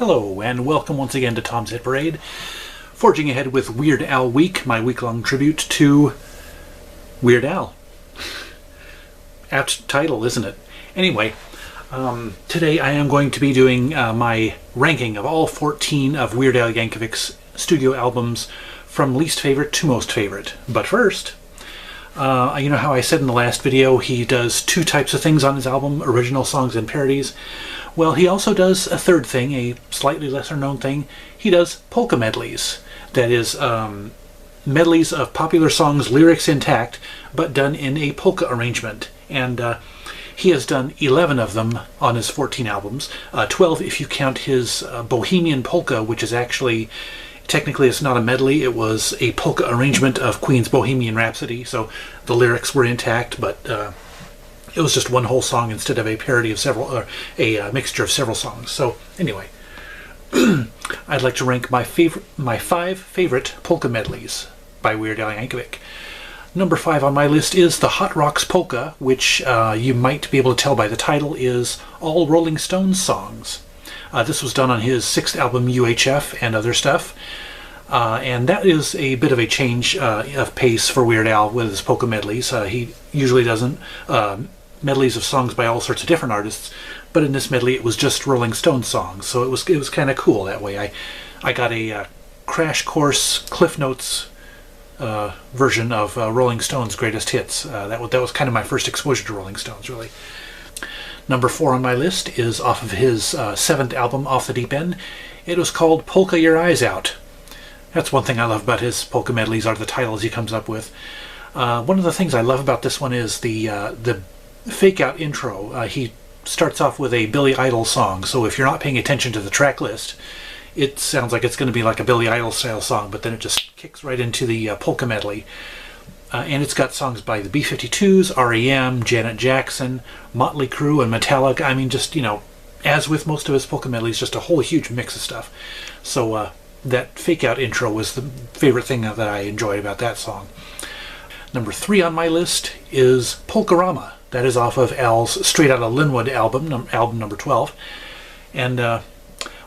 Hello, and welcome once again to Tom's Hit Parade. Forging ahead with Weird Al Week, my week-long tribute to Weird Al. Apt title, isn't it? Anyway, today I am going to be doing my ranking of all 14 of Weird Al Yankovic's studio albums from least favorite to most favorite. But first, you know how I said in the last video he does two types of things on his album, original songs and parodies? Well, he also does a third thing, a slightly lesser known thing. He does polka medleys. That is, medleys of popular songs, lyrics intact, but done in a polka arrangement. And he has done 11 of them on his 14 albums. 12 if you count his Bohemian Polka, which is actually, technically it's not a medley, it was a polka arrangement of Queen's Bohemian Rhapsody. So the lyrics were intact, but it was just one whole song instead of a parody of several, or a mixture of several songs. So anyway, I'd like to rank my 5 favorite polka medleys by Weird Al Yankovic. Number 5 on my list is the Hot Rocks Polka, which you might be able to tell by the title is all Rolling Stones songs. This was done on his 6th album UHF and other stuff. And that is a bit of a change of pace for Weird Al with his polka medleys. He usually doesn't medleys of songs by all sorts of different artists, but in this medley it was just Rolling Stones songs, so it was kind of cool that way. I got a crash course Cliff Notes version of Rolling Stones' greatest hits. That was kind of my first exposure to Rolling Stones, really. Number 4 on my list is off of his 7th album, Off the Deep End. It was called Polka Your Eyes Out. That's one thing I love about his polka medleys, are the titles he comes up with. One of the things I love about this one is the fake-out intro. He starts off with a Billy Idol song, so if you're not paying attention to the track list, it sounds like it's going to be like a Billy Idol style song, but then it just kicks right into the polka medley. And it's got songs by the B-52s, R.E.M., Janet Jackson, Motley Crue, and Metallica. I mean, just, you know, as with most of his polka medleys, just a whole huge mix of stuff. So that fake-out intro was the favorite thing that I enjoyed about that song. Number 3 on my list is Polkarama. That is off of Al's Straight Outta Linwood album, album number 12. And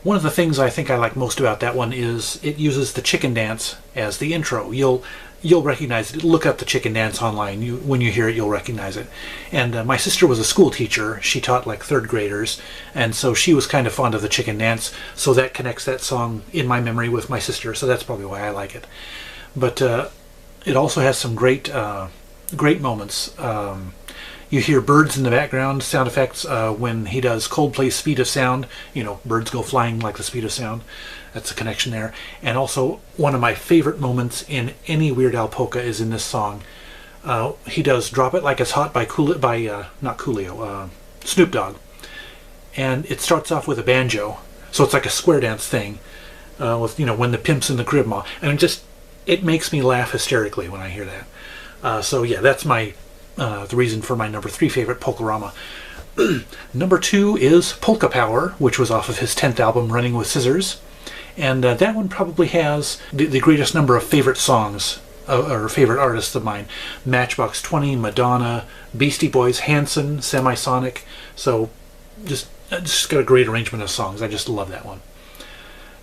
one of the things I think I like most about that one is it uses the chicken dance as the intro. You'll recognize it. Look up the chicken dance online. When you hear it, you'll recognize it. And my sister was a school teacher. She taught like 3rd graders, and so she was kind of fond of the chicken dance, so that connects that song in my memory with my sister, so that's probably why I like it. But it also has some great moments. You hear birds in the background, sound effects, when he does Coldplay's Speed of Sound. You know, birds go flying like the speed of sound. That's a connection there. And also, one of my favorite moments in any Weird Al polka is in this song. He does Drop It Like It's Hot by Snoop Dogg. And it starts off with a banjo. So it's like a square dance thing. With, you know, When the Pimp's in the Crib Ma. And it makes me laugh hysterically when I hear that. So yeah, that's the reason for my number 3 favorite, Polkarama. Number 2 is Polka Power, which was off of his 10th album, Running with Scissors. And that one probably has the greatest number of favorite songs, or favorite artists of mine. Matchbox 20, Madonna, Beastie Boys, Hanson, Semisonic. So just got a great arrangement of songs. I just love that one.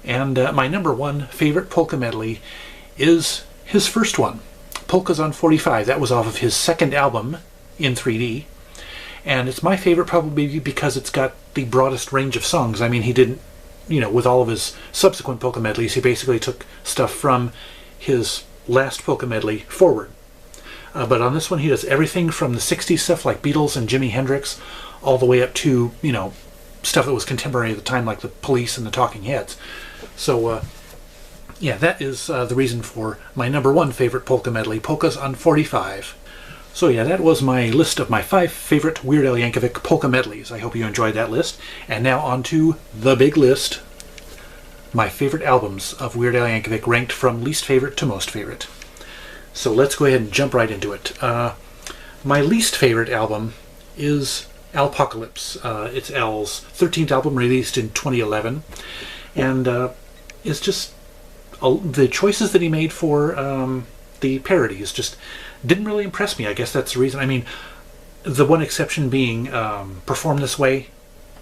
And my number 1 favorite polka medley is his first one, Polkas on 45. That was off of his 2nd album, In 3D. And it's my favorite probably because it's got the broadest range of songs. I mean, he didn't, you know, with all of his subsequent polka medleys, he basically took stuff from his last polka medley forward. But on this one, he does everything from the 60s stuff like Beatles and Jimi Hendrix, all the way up to, you know, stuff that was contemporary at the time like the Police and the Talking Heads. So, yeah, that is the reason for my number 1 favorite polka medley, Polkas on 45. So yeah, that was my list of my 5 favorite Weird Al Yankovic polka medleys. I hope you enjoyed that list. And now on to the big list. My favorite albums of Weird Al Yankovic ranked from least favorite to most favorite. So let's go ahead and jump right into it. My least favorite album is Alpocalypse. It's Al's 13th album, released in 2011. And it's just the choices that he made for the parodies just didn't really impress me. I guess that's the reason. I mean, the one exception being Perform This Way.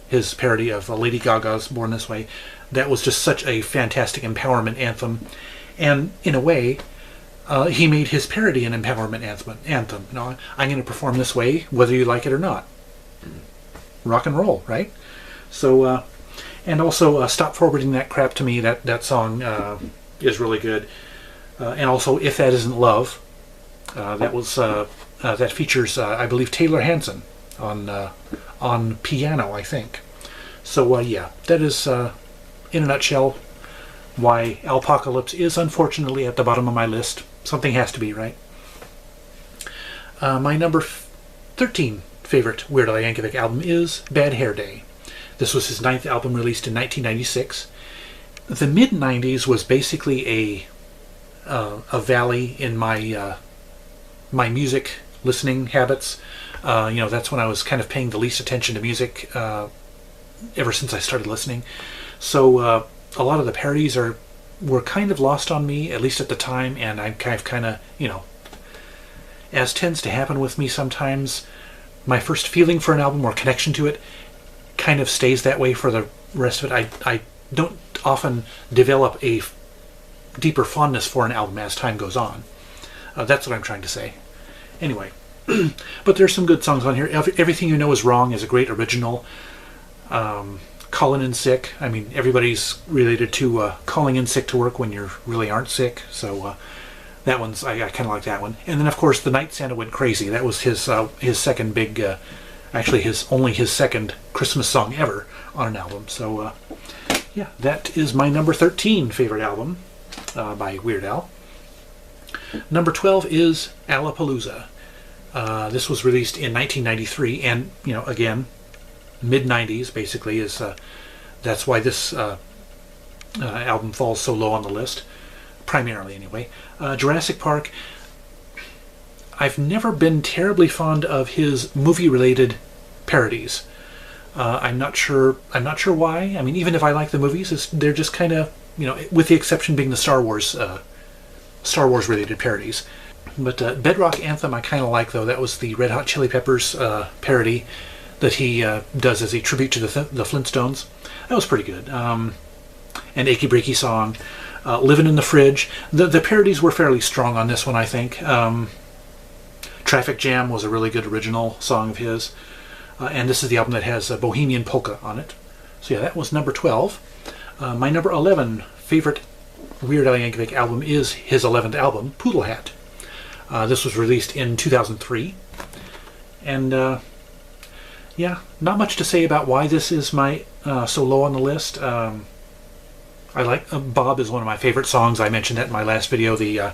his parody of Lady Gaga's Born This Way. That was just such a fantastic empowerment anthem. And in a way, he made his parody an empowerment anthem. You know, I'm going to perform this way, whether you like it or not. Rock and roll, right? So, and also, Stop Forwarding That Crap to Me. That song is really good. And also, If That Isn't Love. That features, I believe, Taylor Hanson on piano, I think. So, yeah, that is, in a nutshell, why Alpocalypse is unfortunately at the bottom of my list. Something has to be, right? My number 13 favorite Weird Al Yankovic album is Bad Hair Day. This was his 9th album, released in 1996. The mid-90s was basically a valley in my my music listening habits. You know, that's when I was kind of paying the least attention to music ever since I started listening. So a lot of the parodies were kind of lost on me, at least at the time, and I kind of, you know, as tends to happen with me sometimes, my first feeling for an album or connection to it kind of stays that way for the rest of it. I don't often develop a deeper fondness for an album as time goes on. That's what I'm trying to say. Anyway, but there's some good songs on here. Everything You Know Is Wrong is a great original. Calling in Sick. I mean, everybody's related to calling in sick to work when you really aren't sick. So that one's, I kind of like that one. And then, of course, The Night Santa Went Crazy. That was his second big, actually only his second Christmas song ever on an album. So yeah, that is my number 13 favorite album by Weird Al. Number 12 is Alapalooza. This was released in 1993, and, you know, again, mid-90s basically is that's why this album falls so low on the list, primarily anyway. Jurassic Park. I've never been terribly fond of his movie-related parodies. I'm not sure why. I mean, even if I like the movies, they're just kind of, you know, with the exception being the Star Wars related parodies. But Bedrock Anthem I kind of like, though. That was the Red Hot Chili Peppers parody that he does as a tribute to the Flintstones. That was pretty good. And Achy Breaky Song. Living in the Fridge. The parodies were fairly strong on this one, I think. Traffic Jam was a really good original song of his. And this is the album that has Bohemian Polka on it. So yeah, that was number 12. My number 11 favorite Weird Al Yankovic album is his 11th album, Poodle Hat. This was released in 2003. And yeah, not much to say about why this is my so low on the list. I like Bob is one of my favorite songs. I mentioned that in my last video, the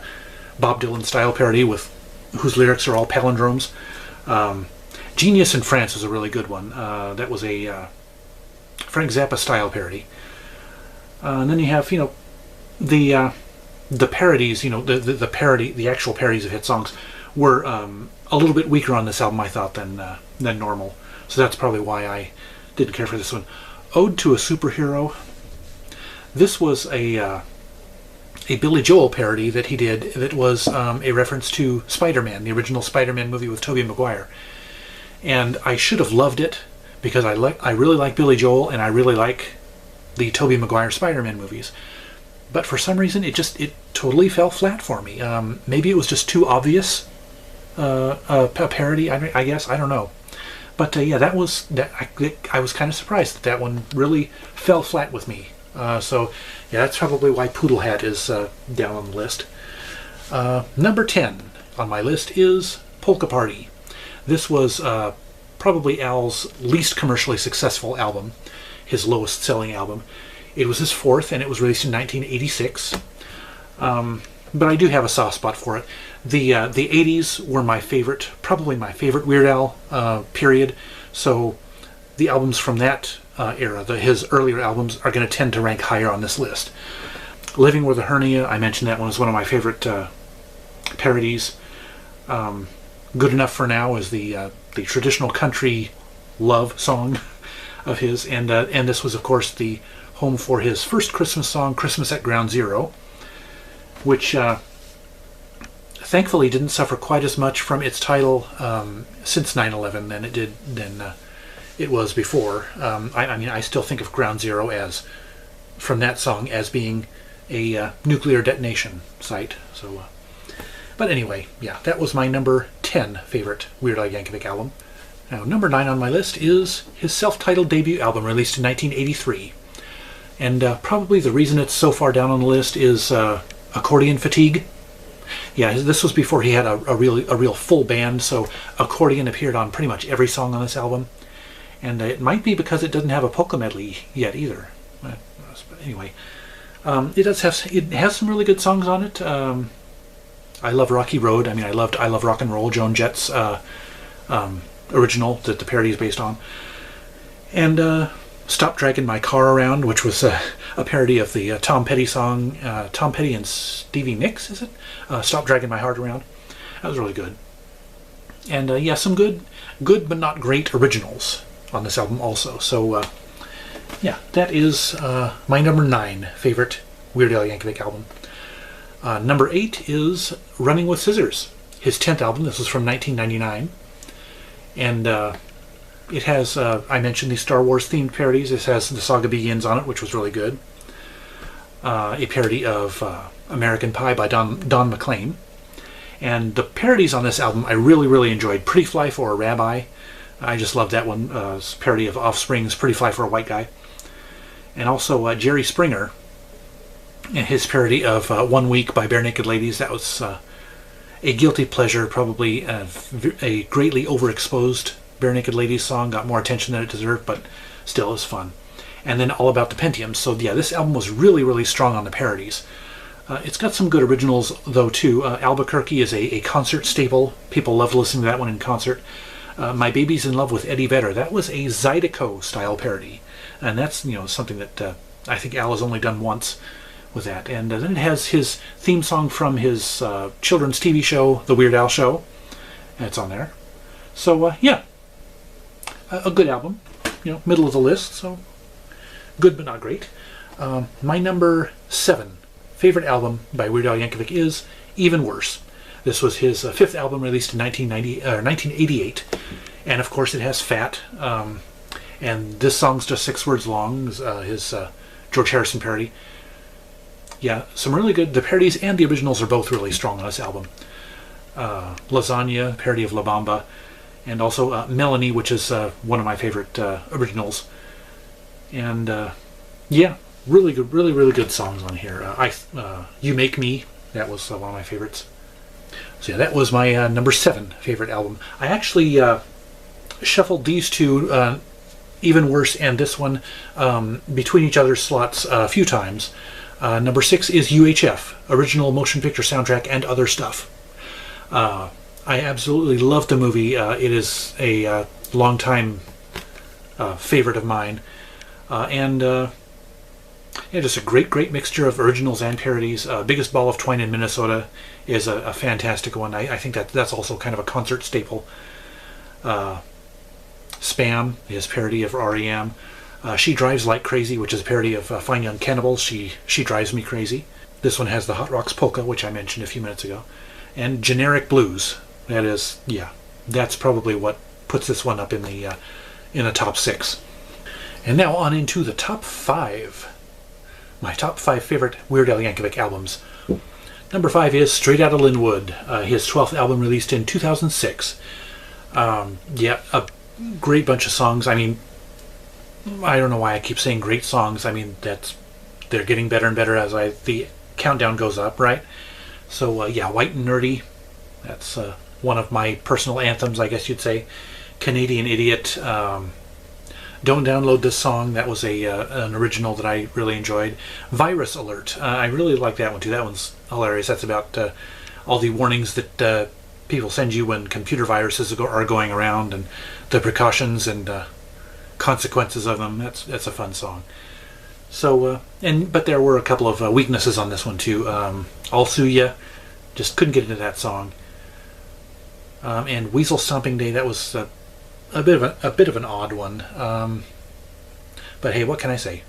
Bob Dylan style parody with whose lyrics are all palindromes. Genius in France is a really good one. That was a Frank Zappa style parody. And then you have, you know, the parodies, you know, the actual parodies of hit songs were a little bit weaker on this album, I thought, than normal. So that's probably why I didn't care for this one. Ode to a Superhero. This was a Billy Joel parody that he did that was a reference to Spider-Man, the original Spider-Man movie with Tobey Maguire. And I should have loved it because I really like Billy Joel and I really like the Tobey Maguire Spider-Man movies. But for some reason it totally fell flat for me. Maybe it was just too obvious a parody, I guess. I don't know. But yeah, I was kind of surprised that one really fell flat with me. So yeah, that's probably why Poodle Hat is down on the list. Number 10 on my list is Polka Party. This was probably Al's least commercially successful album, his lowest selling album. It was his 4th, and it was released in 1986. But I do have a soft spot for it. The 80s were my favorite, probably my favorite Weird Al period. So the albums from that era, his earlier albums, are going to tend to rank higher on this list. Living with a Hernia, I mentioned that one is one of my favorite parodies. Good Enough for Now is the traditional country love song of his, and this was, of course, the home for his first Christmas song, Christmas at Ground Zero, which thankfully didn't suffer quite as much from its title since 9/11 than it did it was before. I mean, I still think of Ground Zero as, from that song, as being a nuclear detonation site. So, but anyway, yeah, that was my number 10 favorite Weird Al Yankovic album. Now, number 9 on my list is his self-titled debut album released in 1983. And probably the reason it's so far down on the list is accordion fatigue. Yeah, this was before he had a real full band, so accordion appeared on pretty much every song on this album. And it might be because it doesn't have a polka medley yet either. But anyway, it has some really good songs on it. I love Rocky Road. I mean, I love Rock and Roll, Joan Jett's original that the parody is based on. And Stop Dragging My Car Around, which was a parody of the Tom Petty song, Tom Petty and Stevie Nicks, is it? Stop Dragging My Heart Around. That was really good. And yeah, some good but not great originals on this album also. So yeah, that is my number 9 favorite Weird Al Yankovic album. Number 8 is Running with Scissors, his 10th album. This was from 1999. And it has, I mentioned these Star Wars themed parodies. This has The Saga Begins on it, which was really good. A parody of American Pie by Don McLean. And the parodies on this album I really enjoyed. Pretty Fly for a Rabbi. I just loved that one. Parody of Offspring's Pretty Fly for a White Guy. And also Jerry Springer and his parody of 1 Week by Bare Naked Ladies. That was a guilty pleasure, probably a greatly overexposed Bare Naked Ladies song. Got more attention than it deserved, but still is fun. And then All About the Pentium. So yeah, this album was really strong on the parodies. It's got some good originals though too. Albuquerque is a concert staple. People love listening to that one in concert. My Baby's in Love with Eddie Vedder. That was a Zydeco style parody, and that's something that I think Al has only done once with that. And then it has his theme song from his children's TV show, The Weird Al Show. And it's on there. So yeah, a good album. Middle of the list. So good but not great. My number 7 favorite album by Weird Al Yankovic is Even Worse. This was his 5th album released in 1988. And of course it has Fat. And this song's just 6 words long. His George Harrison parody. Yeah, some really good. The parodies and the originals are both really strong on this album. Lasagna, parody of La Bamba. And also Melanie, which is one of my favorite originals. And yeah, really good songs on here. You Make Me, that was one of my favorites. So yeah, that was my number 7 favorite album. I actually shuffled these two, Even Worse and this one, between each other's slots a few times. Number 6 is UHF, Original Motion Picture Soundtrack and Other Stuff. I absolutely love the movie. It is a longtime favorite of mine. And yeah, just a great mixture of originals and parodies. Biggest Ball of Twine in Minnesota is a fantastic one. I think that's also kind of a concert staple. Spam, his parody of REM. She Drives Like Crazy, which is a parody of Fine Young Cannibals. She Drives Me Crazy. This one has the Hot Rocks Polka, which I mentioned a few minutes ago. And Generic Blues. That is, yeah, that's probably what puts this one up in the top 6. And now on into the top 5. My top 5 favorite Weird Al Yankovic albums. Number 5 is Straight Outta Linwood, his 12th album released in 2006. Yeah, a great bunch of songs. I mean, I don't know why I keep saying great songs. I mean, they're getting better and better as the countdown goes up, right? So yeah, White and Nerdy. That's one of my personal anthems, I guess you'd say. Canadian Idiot. Don't Download This Song. That was an original that I really enjoyed. Virus Alert. I really like that one too. That one's hilarious. That's about all the warnings that people send you when computer viruses are going around and the precautions and consequences of them. That's a fun song. So but there were a couple of weaknesses on this one too. I'll Sue Ya. Just couldn't get into that song. And Weasel Stomping Day. That was a bit of an odd one, but hey, what can I say?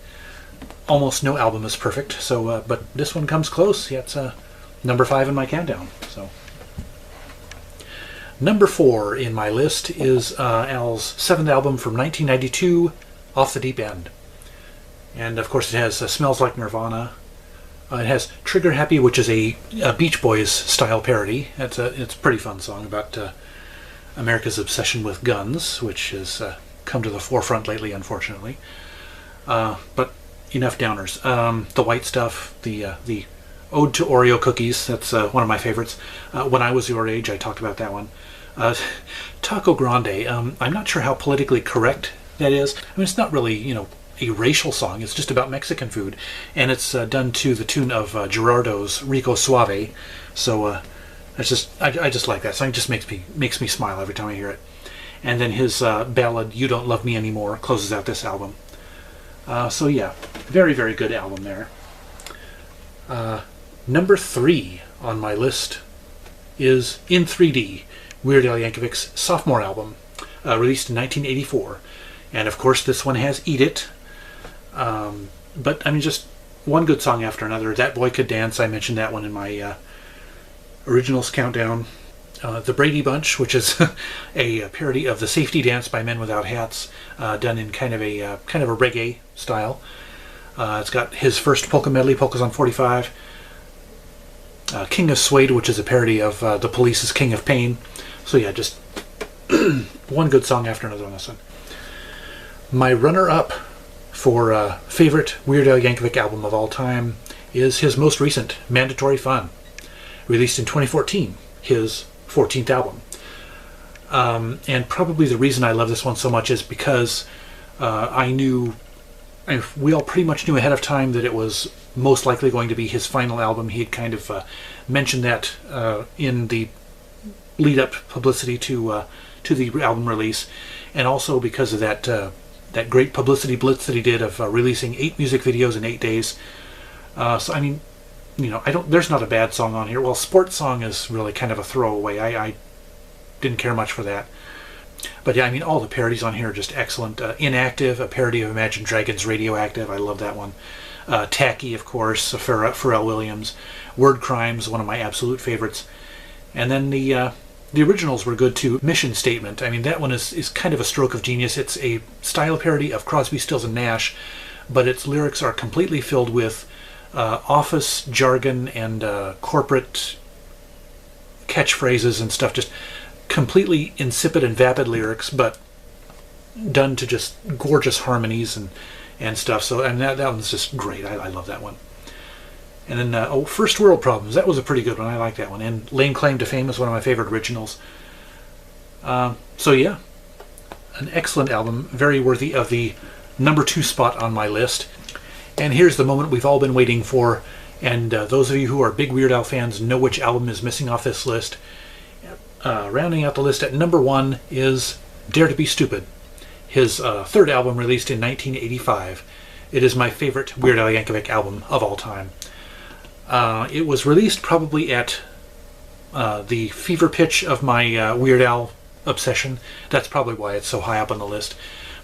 Almost no album is perfect. So, but this one comes close. Yeah, it's number 5 in my countdown. So, Number 4 in my list is Al's 7th album from 1992, Off the Deep End. And of course it has Smells Like Nirvana. It has Trigger Happy, which is a Beach Boys style parody. It's a pretty fun song about America's obsession with guns, which has come to the forefront lately, unfortunately. But enough downers. The White Stuff, the Ode to Oreo Cookies, that's one of my favorites. When I Was Your Age, I talked about that one. Taco Grande, I'm not sure how politically correct that is. I mean, it's not really, you know, a racial song. It's just about Mexican food, and it's done to the tune of Gerardo's Rico Suave. So it's just I just like that song. It just makes me smile every time I hear it. And then his ballad "You Don't Love Me Anymore" closes out this album. So yeah, very, very good album there. Number 3 on my list is In 3D, Weird Al Yankovic's sophomore album, released in 1984. And of course this one has Eat It. But I mean, just one good song after another. That Boy Could Dance, I mentioned that one in my originals countdown. The Brady Bunch, which is a parody of the Safety Dance by Men Without Hats, done in kind of a reggae style. It's got his first polka medley, Polkas on 45. King of Suede, which is a parody of The Police's King of Pain. So yeah, just one good song after another on this one. My runner-up for favorite Weird Al Yankovic album of all time is his most recent, Mandatory Fun, released in 2014, his 14th album. And probably the reason I love this one so much is because we all pretty much knew ahead of time that it was most likely going to be his final album. He had kind of mentioned that in the lead-up publicity to the album release, and also because of that great publicity blitz that he did of releasing 8 music videos in 8 days. So I mean, you know, there's not a bad song on here. Well, Sports Song is really kind of a throwaway. I didn't care much for that. But yeah, I mean, all the parodies on here are just excellent. Inactive, a parody of Imagine Dragons' Radioactive. I love that one. Tacky, of course, Pharrell Williams. Word Crimes, one of my absolute favorites. And then the originals were good too. Mission Statement. I mean, that one is kind of a stroke of genius. It's a style parody of Crosby, Stills and Nash, but its lyrics are completely filled with office jargon and corporate catchphrases and stuff. Just completely insipid and vapid lyrics, but done to just gorgeous harmonies and stuff. So, and that one's just great. I love that one. And then First World Problems, that was a pretty good one. I like that one. And Laying Claim to Fame is one of my favorite originals. So yeah, an excellent album, very worthy of the number 2 spot on my list. And here's the moment we've all been waiting for, and those of you who are big Weird Al fans know which album is missing off this list. Rounding out the list at number 1 is Dare to Be Stupid, his 3rd album released in 1985. It is my favorite Weird Al Yankovic album of all time. It was released probably at the fever pitch of my Weird Al obsession. That's probably why it's so high up on the list.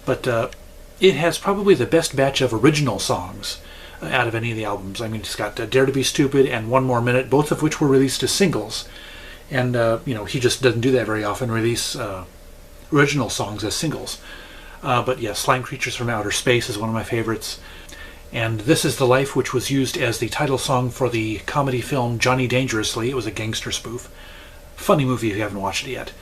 But it has probably the best batch of original songs out of any of the albums. I mean, it's got Dare to Be Stupid and One More Minute, both of which were released as singles. And, you know, he just doesn't do that very often, release original songs as singles. But yeah, Slime Creatures from Outer Space is one of my favorites. And This Is the Life, which was used as the title song for the comedy film Johnny Dangerously. It was a gangster spoof. Funny movie if you haven't watched it yet.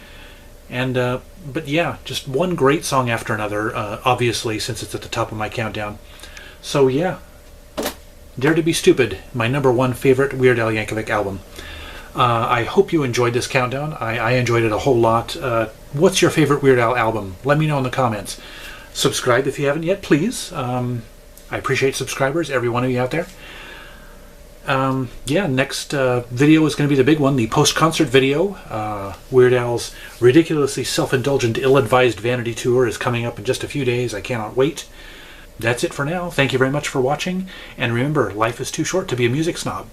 And, but yeah, just one great song after another, obviously, since it's at the top of my countdown. So yeah, Dare to Be Stupid, my number 1 favorite Weird Al Yankovic album. I hope you enjoyed this countdown. I enjoyed it a whole lot. What's your favorite Weird Al album? Let me know in the comments. Subscribe if you haven't yet, please. I appreciate subscribers, every one of you out there. Yeah, next video is going to be the big one, the post-concert video. Weird Al's ridiculously self-indulgent, ill-advised Vanity Tour is coming up in just a few days. I cannot wait. That's it for now. Thank you very much for watching, and remember, life is too short to be a music snob.